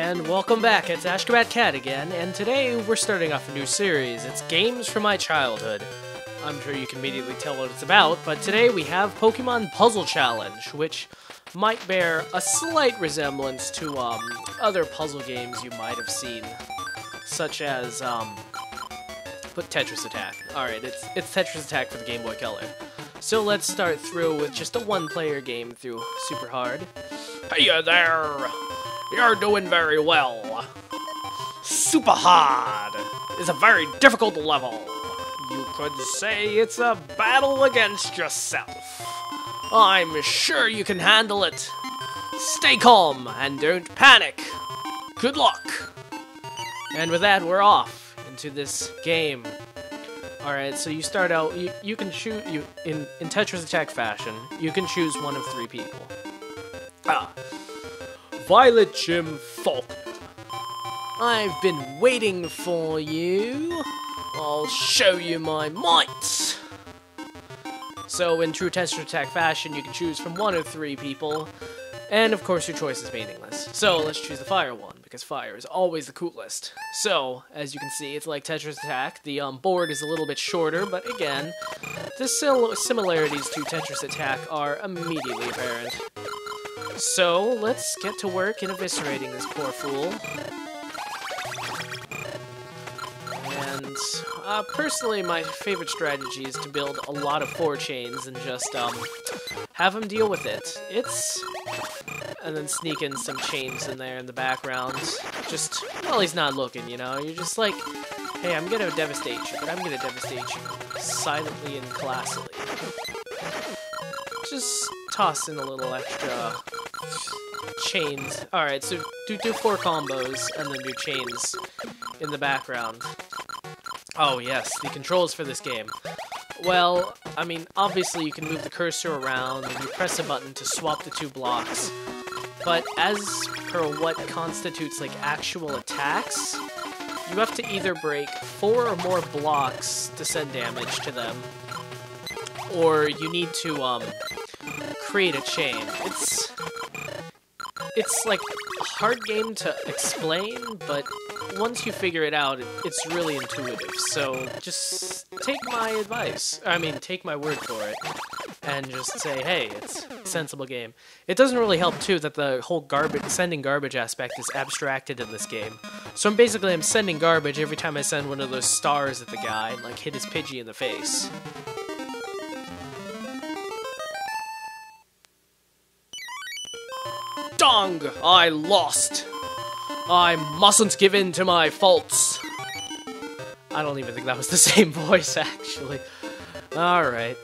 And welcome back, it's Ashgabat Cat again, and today we're starting off a new series. It's Games from My Childhood. I'm sure you can immediately tell what it's about, but today we have Pokemon Puzzle Challenge, which might bear a slight resemblance to other puzzle games you might have seen, such as Tetris Attack. Alright, it's Tetris Attack for the Game Boy Color. So let's start through with just a one-player game through Super Hard. Hey there! You're doing very well. Super Hard is a very difficult level. You could say it's a battle against yourself. I'm sure you can handle it. Stay calm and don't panic. Good luck. And with that, we're off into this game. Alright, so you start out, you can choose, in Tetris Attack fashion, you can choose one of three people. Violet Jim Faulkner. I've been waiting for you. I'll show you my might. So in true Tetris Attack fashion, you can choose from one of three people, and of course your choice is meaningless. So let's choose the fire one, because fire is always the coolest. So, as you can see, it's like Tetris Attack. The board is a little bit shorter, but again, the similarities to Tetris Attack are immediately apparent. So, let's get to work in eviscerating this poor fool. And, personally, my favorite strategy is to build a lot of 4 chains and just, have him deal with it. And then sneak in some chains in there in the background. Just, while he's not looking, you know? You're just like, hey, I'm gonna devastate you, but I'm gonna devastate you silently and classily. Just toss in a little extra chains. Alright, so do 4 combos, and then do chains in the background. Oh yes, the controls for this game. Well, I mean, obviously you can move the cursor around, and you press a button to swap the 2 blocks. But as per what constitutes, like, actual attacks, you have to either break 4 or more blocks to send damage to them, or you need to, create a chain. It's like a hard game to explain, but once you figure it out, it's really intuitive. So just take my advice. I mean, take my word for it, and just say, hey, it's a sensible game. It doesn't really help, too, that the whole sending garbage aspect is abstracted in this game. So I'm sending garbage every time I send one of those stars at the guy and, like, hit his Pidgey in the face. Dong! I lost! I mustn't give in to my faults! I don't even think that was the same voice, actually. Alright.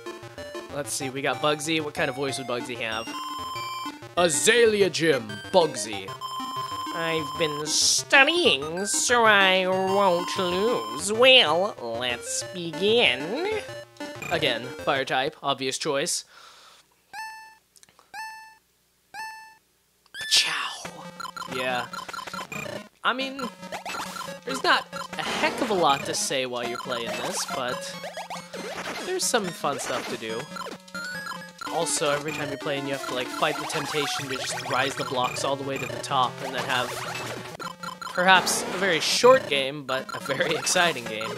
Let's see, we got Bugsy. What kind of voice would Bugsy have? Azalea Jim, Bugsy. I've been studying, so I won't lose. Well, let's begin. Again, fire type, obvious choice. Chow. Yeah. I mean, there's not a heck of a lot to say while you're playing this, but there's some fun stuff to do. Also, every time you're playing, you have to, like, fight the temptation to just rise the blocks all the way to the top and then have perhaps a very short game, but a very exciting game.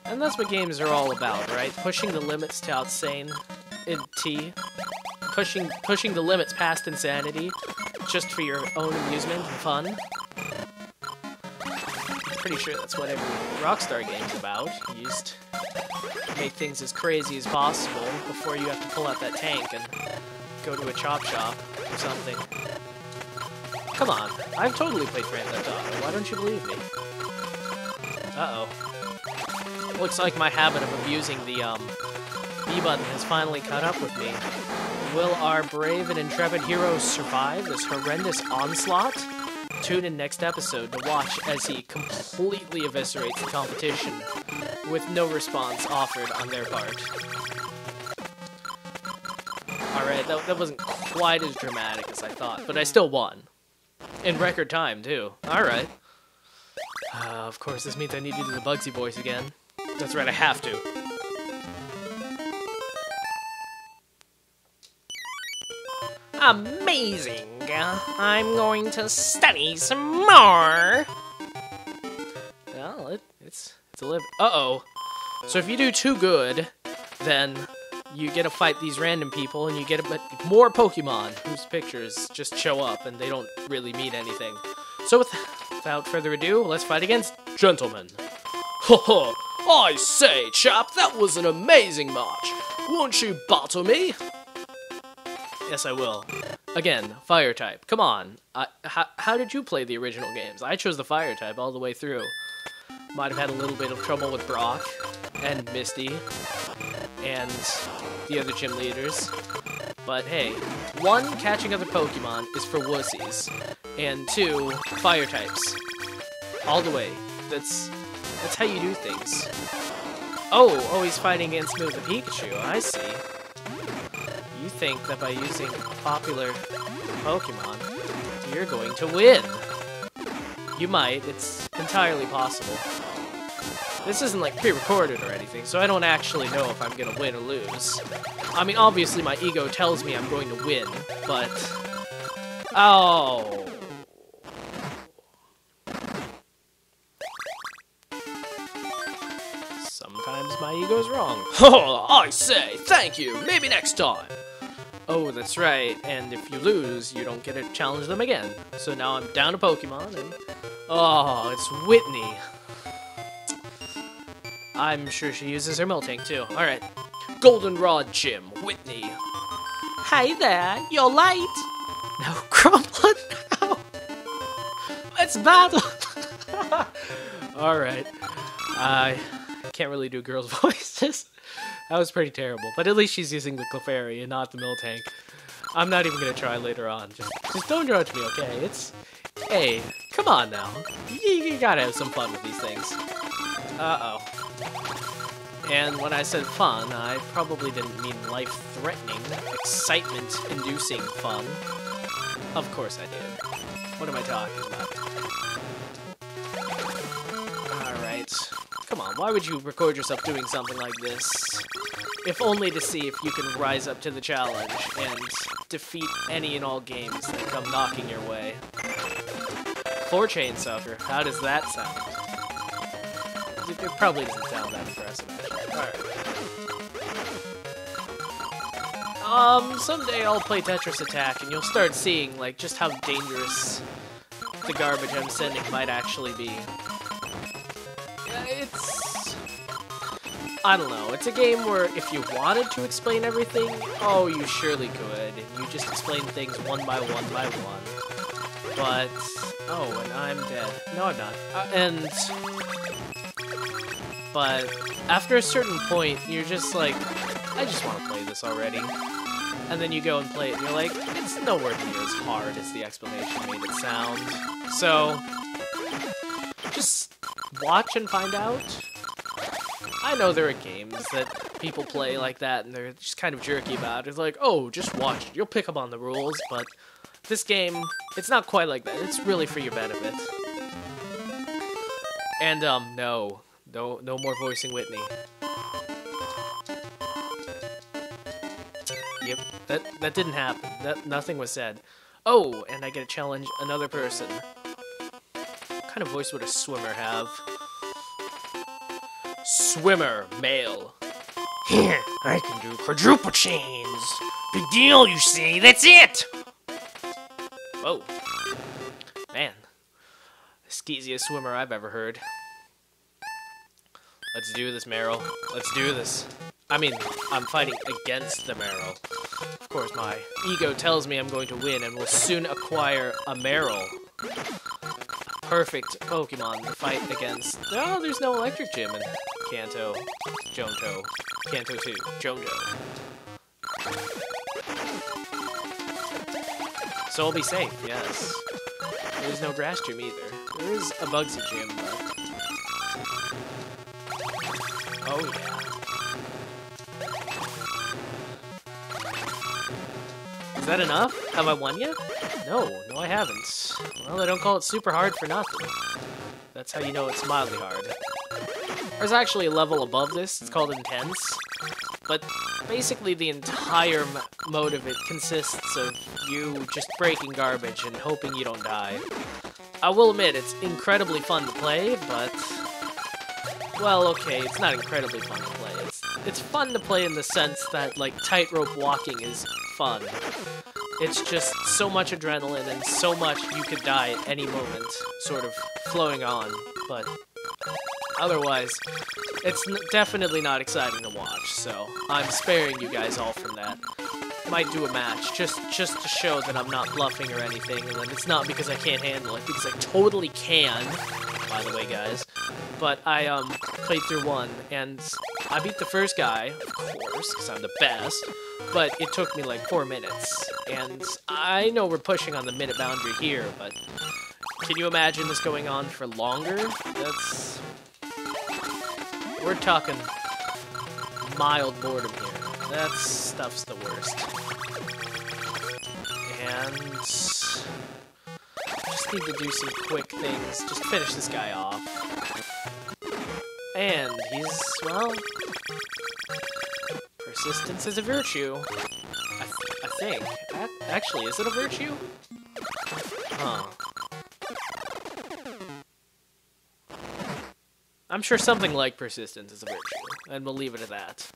And that's what games are all about, right? Pushing the limits to pushing the limits past insanity, just for your own amusement and fun. I'm pretty sure that's what every Rockstar game's about. You just make things as crazy as possible before you have to pull out that tank and go to a chop shop or something. Come on, I've totally played Grand Theft Auto. Why don't you believe me? Uh-oh. Looks like my habit of abusing the, B button has finally caught up with me. Will our brave and intrepid hero survive this horrendous onslaught? Tune in next episode to watch as he completely eviscerates the competition with no response offered on their part. Alright, that wasn't quite as dramatic as I thought, but I still won. In record time, too. Alright. Of course, this means I need to do the Bugsy voice again. That's right, I have to. Amazing! I'm going to study some more. Well, it's a live. Uh-oh. So if you do too good, then you get to fight these random people, and you get a bit more Pokemon whose pictures just show up, and they don't really mean anything. So without further ado, let's fight against Gentlemen. Ho I say, chap, that was an amazing match. Won't you battle me? Yes, I will. Again, fire type. Come on. How did you play the original games? I chose the fire type all the way through. Might have had a little bit of trouble with Brock and Misty and the other gym leaders. But hey, 1, catching other Pokemon is for wussies, and 2, fire types. All the way. That's how you do things. Oh, he's fighting against me with a Pikachu. I see. You think that by using a popular Pokemon, you're going to win. You might. It's entirely possible. This isn't like pre-recorded or anything, so I don't actually know if I'm gonna win or lose. I mean, obviously my ego tells me I'm going to win, but... Oh... Sometimes my ego's wrong. Oh, I say, thank you, maybe next time. Oh, that's right, and if you lose, you don't get to challenge them again. So now I'm down to Pokemon, and... Oh, it's Whitney. I'm sure she uses her Miltank too. Alright. Goldenrod Gym, Whitney. Hey there, you're late. No, Crumplet, no. Let's battle. Alright. I can't really do girls' voices. That was pretty terrible. But at least she's using the Clefairy and not the Miltank. I'm not even gonna try later on. Just don't judge me, okay? Hey, come on now. You gotta have some fun with these things. Uh-oh. And when I said fun, I probably didn't mean life-threatening, excitement-inducing fun. Of course I did. What am I talking about? Alright. Come on, why would you record yourself doing something like this? If only to see if you can rise up to the challenge and defeat any and all games that come knocking your way. 4 Chain Sucker, how does that sound? It probably doesn't sound that impressive, actually. Alright. Someday I'll play Tetris Attack, and you'll start seeing, like, just how dangerous the garbage I'm sending might actually be. It's... I don't know. It's a game where if you wanted to explain everything, oh, you surely could. And you just explain things one by one by one. But... Oh, and I'm dead. No, I'm not. But after a certain point, you're just like, I just want to play this already. And then you go and play it, and you're like, it's nowhere near as hard as the explanation made it sound. So, just watch and find out. I know there are games that people play like that, and they're just kind of jerky about it. It's like, oh, just watch it. You'll pick up on the rules, but this game, it's not quite like that. It's really for your benefit. And, no. No more voicing Whitney. Yep, that didn't happen. Nothing was said. Oh, and I get to challenge another person. What kind of voice would a swimmer have? Swimmer, male. Here, I can do quadruple chains. Big deal, you see, that's it! Whoa. Man. Skeeziest swimmer I've ever heard. Let's do this, Merrill. Let's do this. I mean, I'm fighting against the Merrill. Of course, my ego tells me I'm going to win and will soon acquire a Merrill. Perfect Pokemon to fight against. Oh, there's no electric gym in Kanto, Johto, Kanto 2, Johto. So I'll be safe, yes. There's no grass gym either. There is a Bugsy gym, but... Oh, yeah. Is that enough? Have I won yet? No, I haven't. Well, they don't call it super hard for nothing. That's how you know it's mildly hard. There's actually a level above this. It's called Intense. But basically the entire mode of it consists of you just breaking garbage and hoping you don't die. I will admit, it's incredibly fun to play, but... well, okay, it's not incredibly fun to play. It's fun to play in the sense that, like, tightrope walking is fun. It's just so much adrenaline and so much you could die at any moment, sort of flowing on, but otherwise, it's definitely not exciting to watch, so I'm sparing you guys all from that. Might do a match, just to show that I'm not bluffing or anything, and that it's not because I can't handle it, because I totally can, by the way, guys. But I played through one, and I beat the first guy, of course, because I'm the best, but it took me like 4 minutes, and I know we're pushing on the minute boundary here, but can you imagine this going on for longer? That's... we're talking mild boredom here. That stuff's the worst. And... just need to do some quick things. Just finish this guy off. And he's, well... persistence is a virtue. I think. Actually, is it a virtue? Huh. I'm sure something like persistence is a virtue, and we'll leave it at that.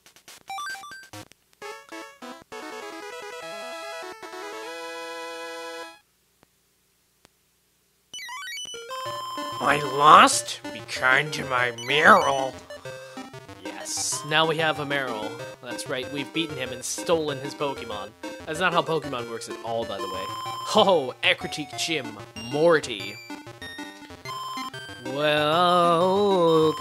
I lost? Be kind to my Merrill. Yes, now we have a Merrill. That's right, we've beaten him and stolen his Pokemon. That's not how Pokemon works at all, by the way. Ho, Ekritique Chim, Morty. Welcome,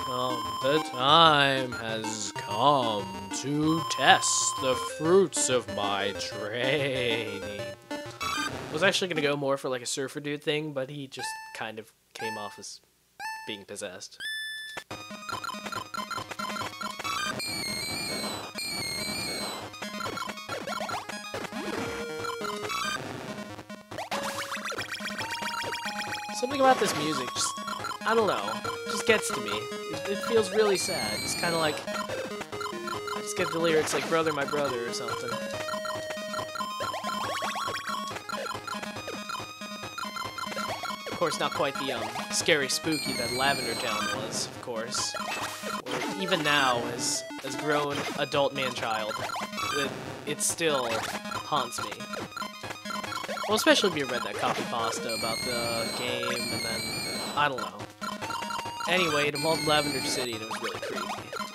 the time has come to test the fruits of my training. I was actually gonna go more for like a surfer dude thing, but he just kind of came off as being possessed. Something about this music just, I don't know, just gets to me. It feels really sad. It's kind of like, I just get the lyrics like "Brother, my brother" or something. Of course, not quite the scary, spooky that Lavender Town was, of course. Or even now, as grown adult man-child, it still haunts me. Well, especially if you read that copy pasta about the game, and then, I don't know. Anyway, it involved Lavender City, and it was really creepy.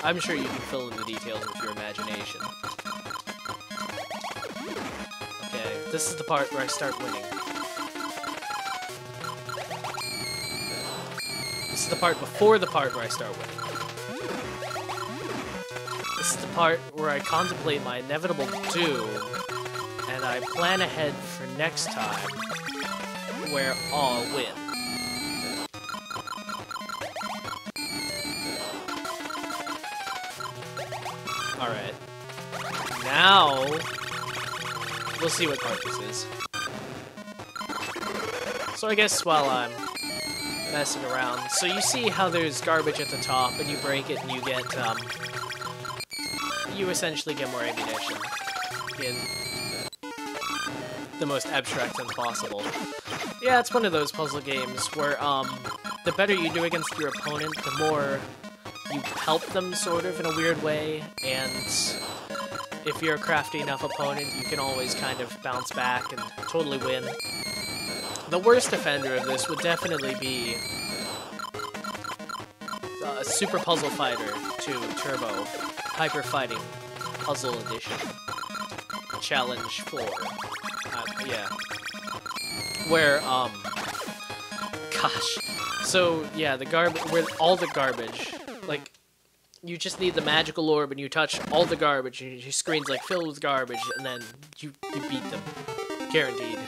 I'm sure you can fill in the details with your imagination. Okay, this is the part where I start winning. This is the part before the part where I start winning. This is the part where I contemplate my inevitable doom, and I plan ahead for next time, where I'll win. Alright. Now, we'll see what part this is. So I guess while I'm messing around, so you see how there's garbage at the top, and you break it, and you get, you essentially get more ammunition in the most abstract sense possible. Yeah, it's one of those puzzle games where, the better you do against your opponent, the more you help them, sort of, in a weird way, and if you're a crafty enough opponent, you can always kind of bounce back and totally win. The worst offender of this would definitely be Super Puzzle Fighter 2 Turbo Hyper Fighting Puzzle Edition Challenge 4. Yeah. Where, gosh. So, yeah, where all the garbage, like, you just need the magical orb and you touch all the garbage and your screen's, like, filled with garbage and then you beat them. Guaranteed.